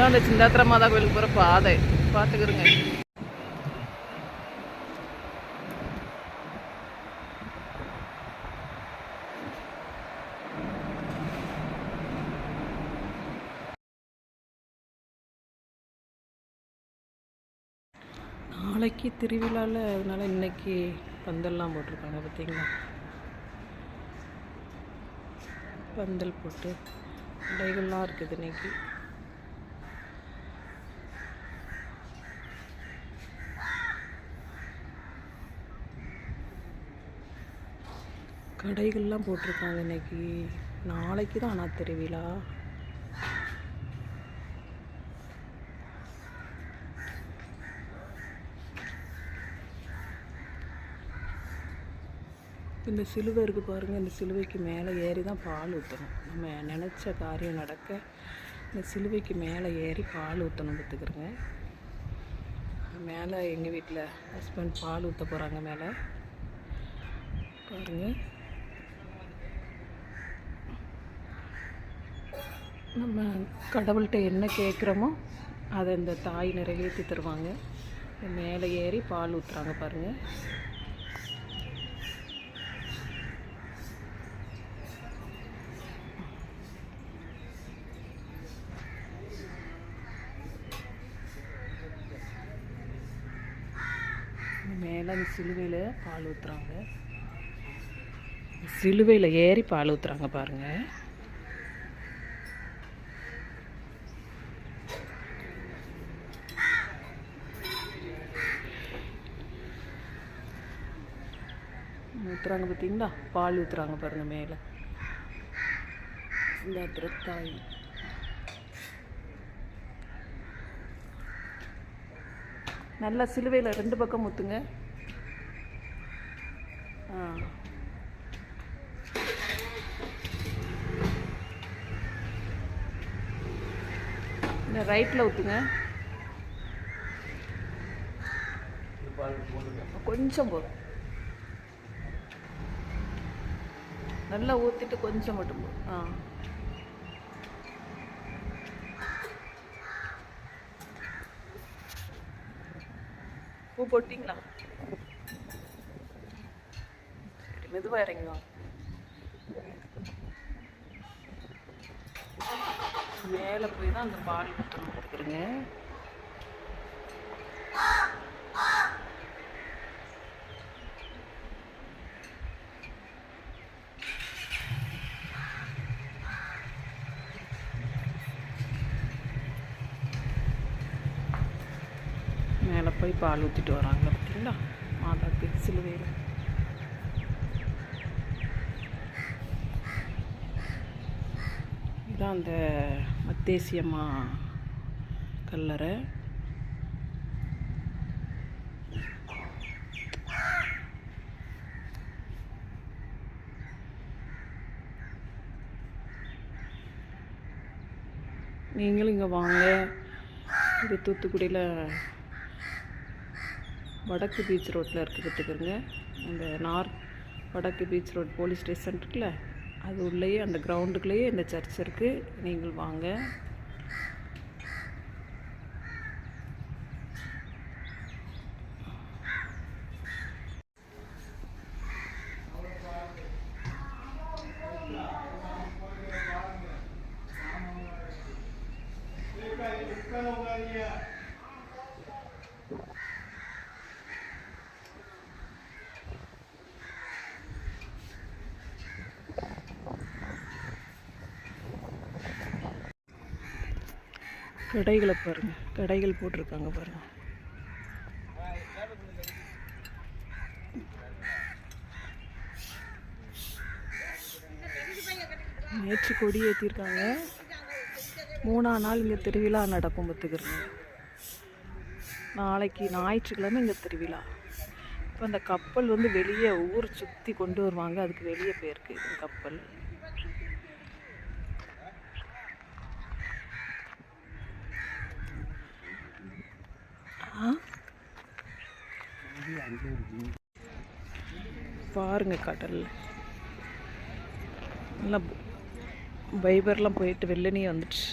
இதுதான் அந்த சிந்தாத்திர மாதா கோயிலுக்கு போகிற பாதை பார்த்துக்கிறோங்க. நாளைக்கு திருவிழாவில் அதனால இன்னைக்கு பந்தல்லாம் போட்டிருக்காங்க பார்த்தீங்களா. பந்தல் போட்டு கடைகள்லாம் இருக்குது இன்னைக்கு. கடைகள்லாம் போட்டிருக்காங்க இன்னைக்கு. நாளைக்கு தான் ஆனால் திருவிழா. இந்த சிலுவை இருக்குது பாருங்கள். இந்த சிலுவைக்கு மேலே ஏறி தான் பால் ஊற்றணும். நம்ம நினச்ச காரியம் நடக்க இந்த சிலுவைக்கு மேலே ஏறி பால் ஊற்றணும் பார்த்துக்கிறோங்க. மேலே எங்கள் வீட்டில் ஹஸ்பண்ட் பால் ஊற்ற போகிறாங்க மேலே பாருங்கள். நம்ம கடவுள்கிட்ட என்ன கேட்குறோமோ அதை இந்த தாய் நிறைவேற்றி தருவாங்க. மேலே ஏறி பால் ஊற்றுறாங்க பாருங்கள். மேலே அந்த சிலுவையில் பால் ஊற்றுறாங்க. சிலுவையில் ஏறி பால் ஊற்றுறாங்க பாருங்கள். ஊற்றுறாங்க பார்த்தீங்களா. பால் ஊற்றுறாங்க பாருங்கள் மேலே. இந்த தாய் நல்லா சிலுவையில் 2 பக்கம் ஊற்றுங்க. இந்த ரைட்டில் ஊற்றுங்க. கொஞ்சம் போதும். நல்லா ஊற்றிட்டு கொஞ்சம் மட்டும் போதும். பூ போட்டிங்களா? சரி, மெதுவாக இறங்குவாங்க. மேலே போய் தான் அந்த பால் ஊற்றணும் பார்த்துக்கிறேங்க. மேலே போய் பால் ஊற்றிட்டு வராங்க பார்த்தீங்களா மாதாக்கு சிலுவையில். இதுதான் அந்த மத்தேசியம்மா கல்லறை. நீங்களும் இங்கே வாங்க. இது தூத்துக்குடியில் வடக்கு பீச் ரோட்டில் இருக்குது பார்த்துக்கிறோங்க. இந்த வடக்கு பீச் ரோட் போலீஸ் ஸ்டேஷன் இருக்குல்ல, அது உள்ளேயே அந்த கிரவுண்டுக்குள்ளேயே இந்த சர்ச் இருக்குது. நீங்கள் வாங்க. கடைகளை பாருங்கள். கடைகள் போட்டிருக்காங்க பாருங்கள். நேற்று கொடி ஏற்றிருக்காங்க. 3ஆம் நாள் இங்கே திருவிழா நடக்கும் பார்த்துக்கிறோங்க. நாளைக்கு ஞாயிற்றுக்கிழமை இங்கே திருவிழா. இப்போ அந்த கப்பல் வந்து வெளியே ஊர் சுற்றி கொண்டு வருவாங்க. அதுக்கு வெளியே போயிருக்கு இந்த கப்பல். பாருங்க கடல் நல்லா பைபர்லாம் போயிட்டு வெள்ளனியே வந்துடுச்சு.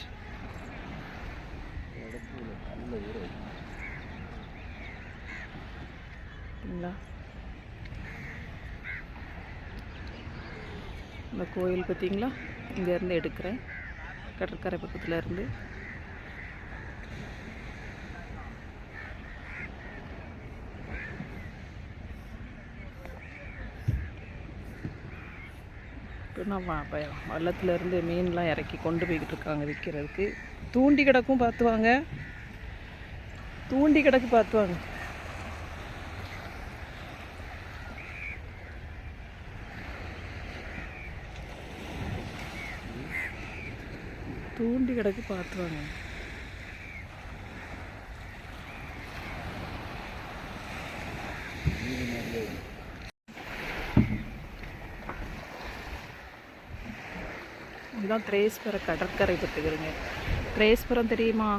பார்த்தீங்களா? இந்த கோயில் பார்த்தீங்களா? இங்கேருந்து எடுக்கிறேன், கடற்கரை பக்கத்தில் இருந்து. இப்போ நான் வள்ளத்துலேருந்து மீன்லாம் இறக்கி கொண்டு போய்கிட்டு இருக்காங்க விற்கிறதுக்கு. தூண்டி கிடக்கும் பார்த்துவாங்க, தூண்டி கிடக்கு பார்த்துவாங்க. தூண்டி கிடக்கு பார்த்துவாங்க. இதுதான் திரேஸ்வரம் கடற்கரை பார்த்துக்கிறேங்க. திரேஸ்வரம் தெரியுமா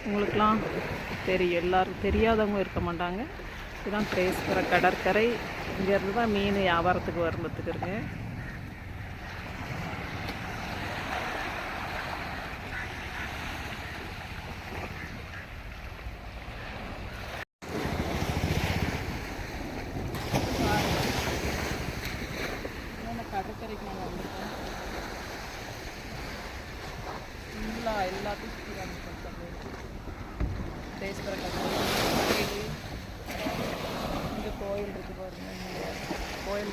உங்களுக்கெலாம்? தெரியும், எல்லாரும் தெரியாதவங்க இருக்க மாட்டாங்க. இதுதான் திரேஸ்வரம் கடற்கரை. இங்கேருந்து தான் மீன் வியாபாரத்துக்கு வரும் பார்த்துக்கிறேங்க. கடற்கரைக்கு நாங்கள் வந்திருக்கோம். ஃபுல்லாக எல்லாத்தையும் சுற்றி காமிப்போம். திரேஸ்வரம் கடற்கரை, இங்கே கோயில் இருக்குது பாருங்க. கோயில்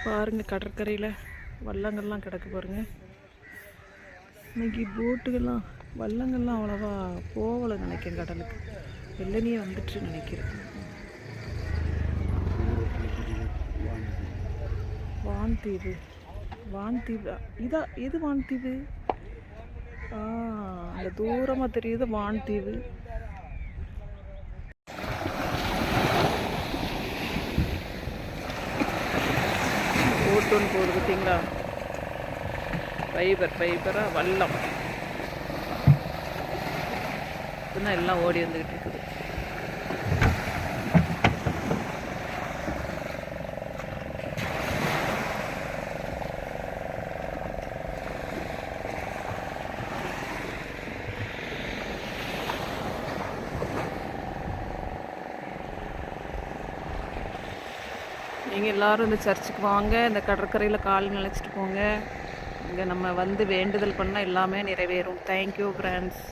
பாருங்க, கடற்கரையில் வள்ளங்கள்லாம் கிடக்கு பாருங்க. இன்னைக்கு போட்டுகள்லாம் வள்ளங்கள்லாம் அவ்வளோவா போகலை நினைக்கிறேன் கடலுக்கு. வெள்ளனியே வந்துட்டு நினைக்கிறேன். வான்தீவு, வான்தீவு இதா? எது வான்தீவு? அந்த தூரமாக தெரியுது வான்தீவு. போட்டு ஒன்று போகுது பார்த்தீங்களா? ஃபைபராக வல்லம் இப்போதான் எல்லாம் ஓடி வந்துக்கிட்டு இருக்குது. நீங்கள் எல்லோரும் இந்த சர்ச்சுக்கு வாங்க, இந்த கடற்கரையில் கால் நினைச்சிட்டு போங்க. இங்கே நம்ம வந்து வேண்டுதல் பண்ணால் எல்லாமே நிறைவேறும். Thank you friends.